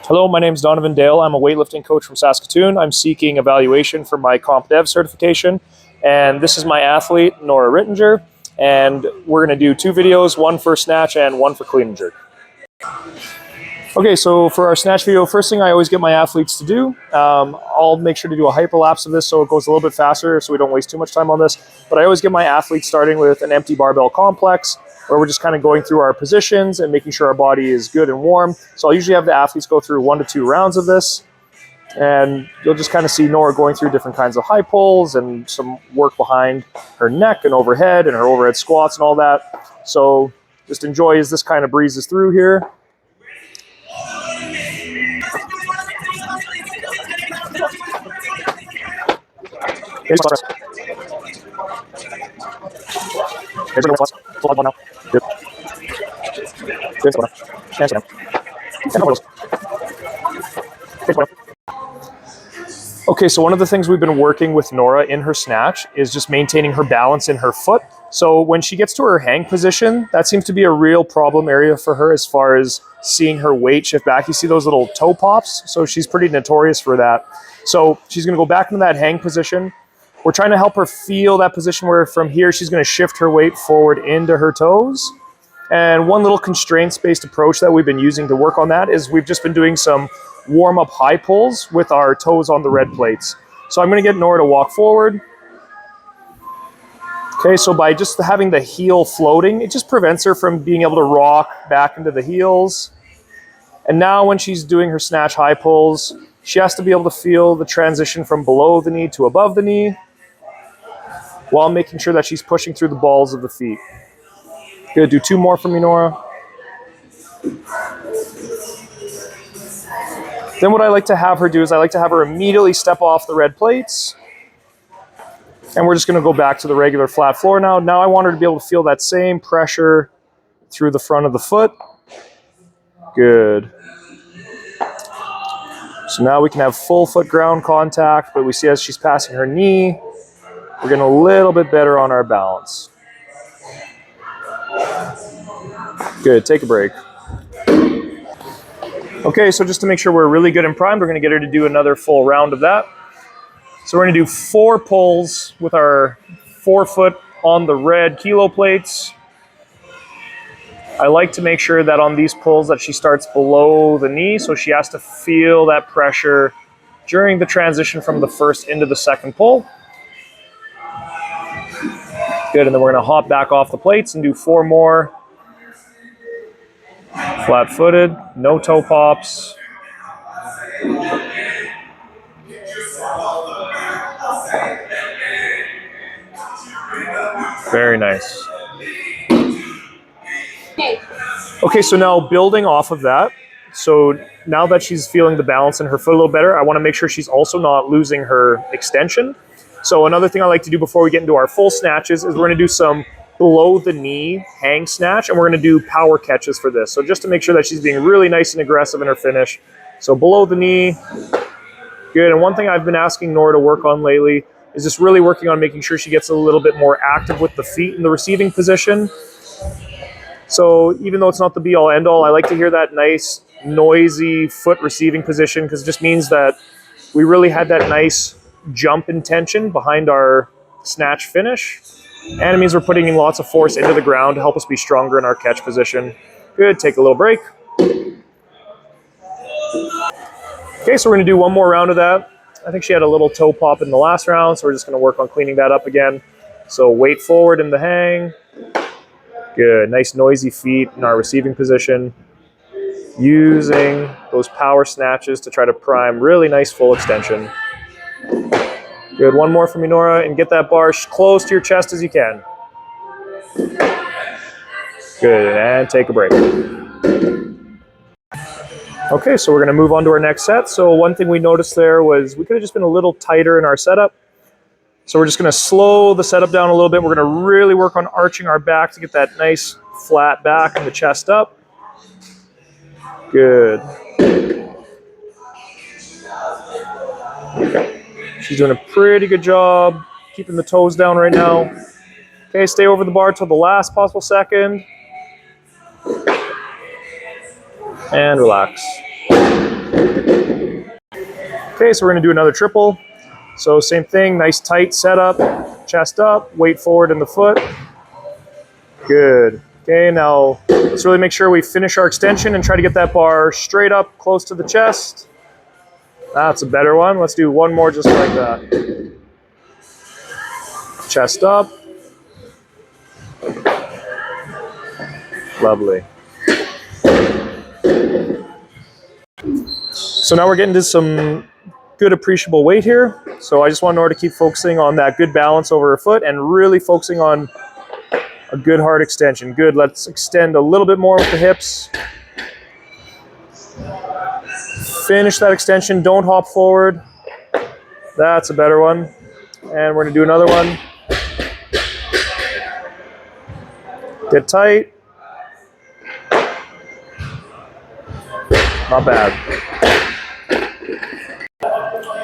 Hello, my name is Donovan Dale. I'm a weightlifting coach from Saskatoon. I'm seeking evaluation for my Comp Dev certification. And this is my athlete, Nora Rittinger. And we're going to do two videos, one for snatch and one for clean and jerk. Okay, so for our snatch video, first thing I always get my athletes to do, I'll make sure to do a hyperlapse of this so it goes a little bit faster so we don't waste too much time on this. But I always get my athletes starting with an empty barbell complex where we're just kind of going through our positions and making sure our body is good and warm. So I'll usually have the athletes go through 1 to 2 rounds of this. And you'll just kind of see Nora going through different kinds of high pulls and some work behind her neck and overhead and her overhead squats and all that. So just enjoy as this kind of breezes through here. Okay, so one of the things we've been working with Nora in her snatch is just maintaining her balance in her foot. So when she gets to her hang position, that seems to be a real problem area for her as far as seeing her weight shift back. You see those little toe pops? So she's pretty notorious for that. So she's going to go back into that hang position. We're trying to help her feel that position where from here she's going to shift her weight forward into her toes. And one little constraints-based approach that we've been using to work on that is we've just been doing some warm-up high pulls with our toes on the red plates. So I'm going to get Nora to walk forward. Okay, so by just having the heel floating, it just prevents her from being able to rock back into the heels. And now when she's doing her snatch high pulls, she has to be able to feel the transition from below the knee to above the knee while making sure that she's pushing through the balls of the feet. Good, do 2 more for me, Nora. Then what I like to have her do is I like to have her immediately step off the red plates. And we're just going to go back to the regular flat floor now. Now I want her to be able to feel that same pressure through the front of the foot. Good. So now we can have full foot ground contact, but we see as she's passing her knee, we're getting a little bit better on our balance. Good, take a break. Okay, so just to make sure we're really good and primed, we're going to get her to do another full round of that. So we're going to do 4 pulls with our 4-foot on the red kilo plates. I like to make sure that on these pulls that she starts below the knee, so she has to feel that pressure during the transition from the first into the second pull. Good, and then we're going to hop back off the plates and do 4 more. Flat-footed, no toe pops. Very nice. Okay, so now building off of that, so now that she's feeling the balance in her foot a little better, I want to make sure she's also not losing her extension. So another thing I like to do before we get into our full snatches is we're going to do some below the knee hang snatch, and we're going to do power catches for this. So just to make sure that she's being really nice and aggressive in her finish. So below the knee, good. And one thing I've been asking Nora to work on lately is just really working on making sure she gets a little bit more active with the feet in the receiving position. So even though it's not the be-all, end-all, I like to hear that nice, noisy foot receiving position because it just means that we really had that nice jump intention behind our snatch finish. And it means we're putting in lots of force into the ground to help us be stronger in our catch position. Good, take a little break. Okay, so we're going to do 1 more round of that. I think she had a little toe pop in the last round, so we're just going to work on cleaning that up again. So weight forward in the hang. Good, nice noisy feet in our receiving position. Using those power snatches to try to prime really nice full extension. Good, 1 more from you, Nora, and get that bar close to your chest as you can. Good, and take a break. Okay, so we're going to move on to our next set. So one thing we noticed there was we could have just been a little tighter in our setup. So we're just going to slow the setup down a little bit. We're going to really work on arching our back to get that nice flat back and the chest up. Good. She's doing a pretty good job keeping the toes down right now. Okay, stay over the bar till the last possible second. And relax. Okay, so we're gonna do another triple. So same thing, nice tight setup, chest up, weight forward in the foot. Good. Okay, now let's really make sure we finish our extension and try to get that bar straight up close to the chest. That's a better one. Let's do one more just like that. Chest up. Lovely. So now we're getting to some good appreciable weight here. So I just want Nora to keep focusing on that good balance over her foot and really focusing on a good hard extension. Good, let's extend a little bit more with the hips. Finish that extension, don't hop forward. That's a better one. And we're gonna do another one. Get tight. Not bad.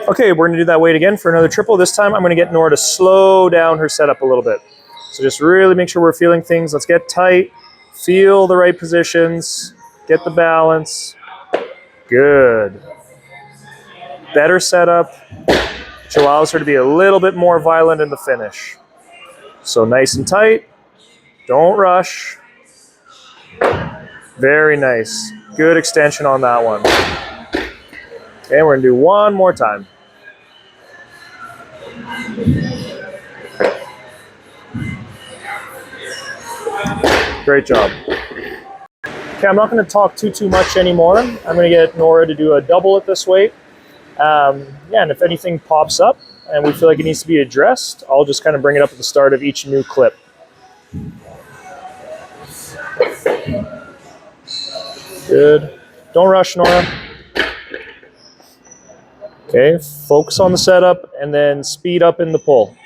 Okay, we're gonna do that weight again for another triple. This time I'm gonna get Nora to slow down her setup a little bit. So just really make sure we're feeling things. Let's get tight, feel the right positions, get the balance. Good. Better setup, which allows her to be a little bit more violent in the finish. So nice and tight, don't rush. Very nice. Good extension on that one. Okay, we're gonna do one more time. Great job. Okay, I'm not going to talk too much anymore. I'm going to get Nora to do a double at this weight. Yeah, and if anything pops up and we feel like it needs to be addressed, I'll just kind of bring it up at the start of each new clip. Good. Don't rush, Nora. Okay, focus on the setup and then speed up in the pull.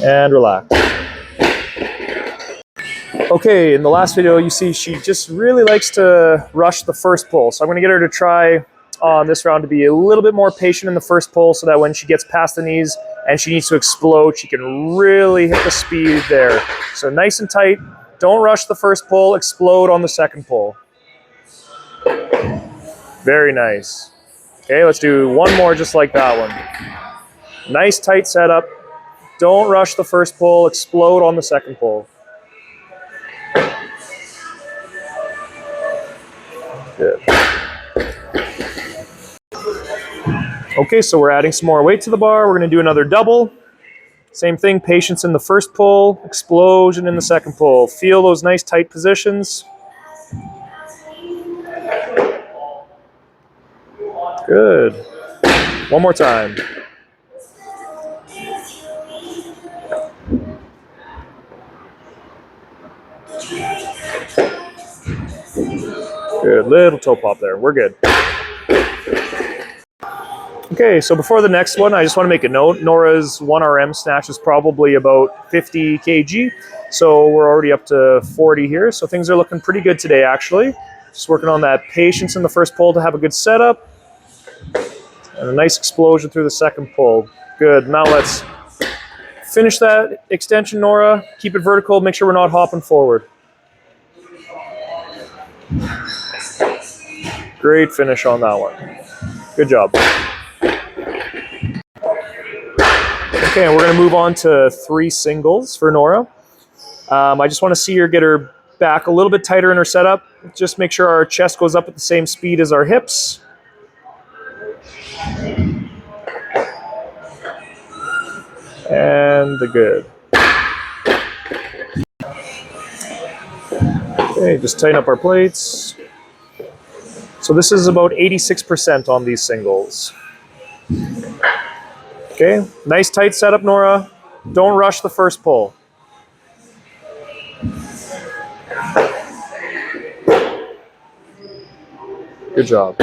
And relax. Okay, in the last video, you see she just really likes to rush the first pull. So I'm going to get her to try on this round to be a little bit more patient in the first pull so that when she gets past the knees and she needs to explode, she can really hit the speed there. So nice and tight. Don't rush the first pull. Explode on the second pull. Very nice. Okay, let's do one more just like that one. Nice tight setup. Don't rush the first pull. Explode on the second pull. Good. Okay, so we're adding some more weight to the bar. We're going to do another double. Same thing, patience in the first pull, explosion in the second pull. Feel those nice tight positions. Good. One more time. Good, little toe pop there. We're good. Okay, so before the next one, I just want to make a note. Nora's 1RM snatch is probably about 50 kg, so we're already up to 40 here. So things are looking pretty good today, actually. Just working on that patience in the first pull to have a good setup. And a nice explosion through the second pull. Good, now let's finish that extension, Nora. Keep it vertical, make sure we're not hopping forward. Great finish on that one. Good job. Okay, we're going to move on to 3 singles for Nora. I just want to see her get her back a little bit tighter in her setup. Just make sure our chest goes up at the same speed as our hips. And the good. Okay, just tighten up our plates. So this is about 86% on these singles. Okay, nice tight setup, Nora. Don't rush the first pull. Good job.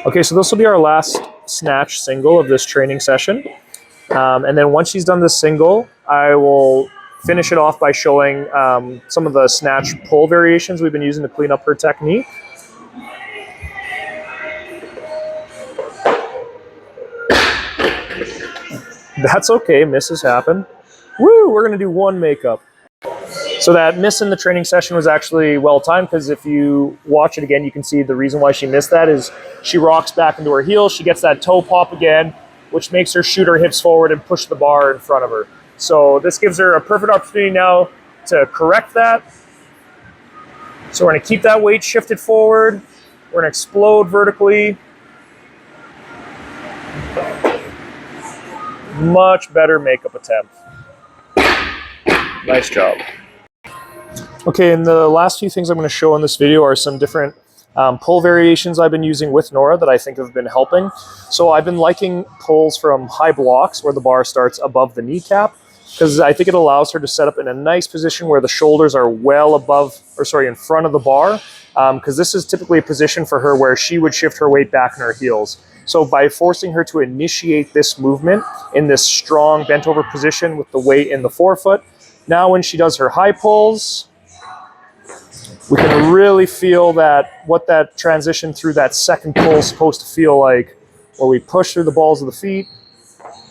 Okay, so this will be our last snatch single of this training session. And then once she's done this single, I will finish it off by showing some of the snatch pull variations we've been using to clean up her technique. That's okay, misses happen. Woo, we're gonna do one makeup. So that miss in the training session was actually well timed, because if you watch it again, you can see the reason why she missed that is she rocks back into her heels. She gets that toe pop again, which makes her shoot her hips forward and push the bar in front of her. So this gives her a perfect opportunity now to correct that. So we're going to keep that weight shifted forward. We're going to explode vertically. Much better makeup attempt. Nice job. Okay, and the last few things I'm going to show in this video are some different pull variations I've been using with Nora that I think have been helping. So I've been liking pulls from high blocks where the bar starts above the kneecap, because I think it allows her to set up in a nice position where the shoulders are well above, or sorry, in front of the bar, because this is typically a position for her where she would shift her weight back in her heels. So by forcing her to initiate this movement in this strong bent over position with the weight in the forefoot, now when she does her high pulls, we can really feel that, what that transition through that second pull is supposed to feel like, where we push through the balls of the feet,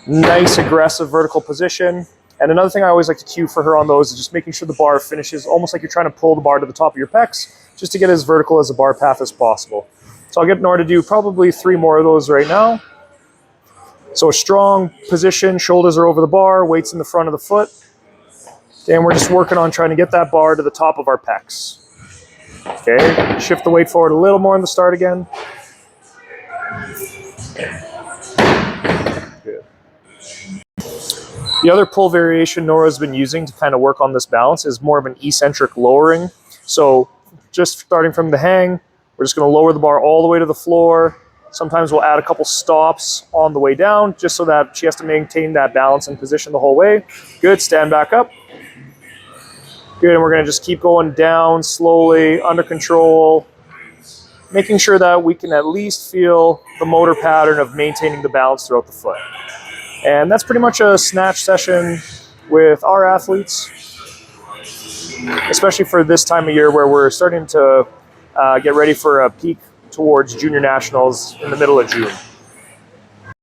nice aggressive vertical position. And another thing I always like to cue for her on those is just making sure the bar finishes almost like you're trying to pull the bar to the top of your pecs, just to get as vertical as the bar path as possible. So I'll get Nora to do probably 3 more of those right now. So a strong position, shoulders are over the bar, weight's in the front of the foot. And we're just working on trying to get that bar to the top of our pecs. Okay, shift the weight forward a little more in the start again. Good. The other pull variation Nora's been using to kind of work on this balance is more of an eccentric lowering. So just starting from the hang, we're just going to lower the bar all the way to the floor. Sometimes we'll add a couple stops on the way down, just so that she has to maintain that balance and position the whole way. Good, stand back up. Good, and we're going to just keep going down slowly, under control, making sure that we can at least feel the motor pattern of maintaining the balance throughout the foot. And that's pretty much a snatch session with our athletes, especially for this time of year where we're starting to get ready for a peak towards junior nationals in the middle of June.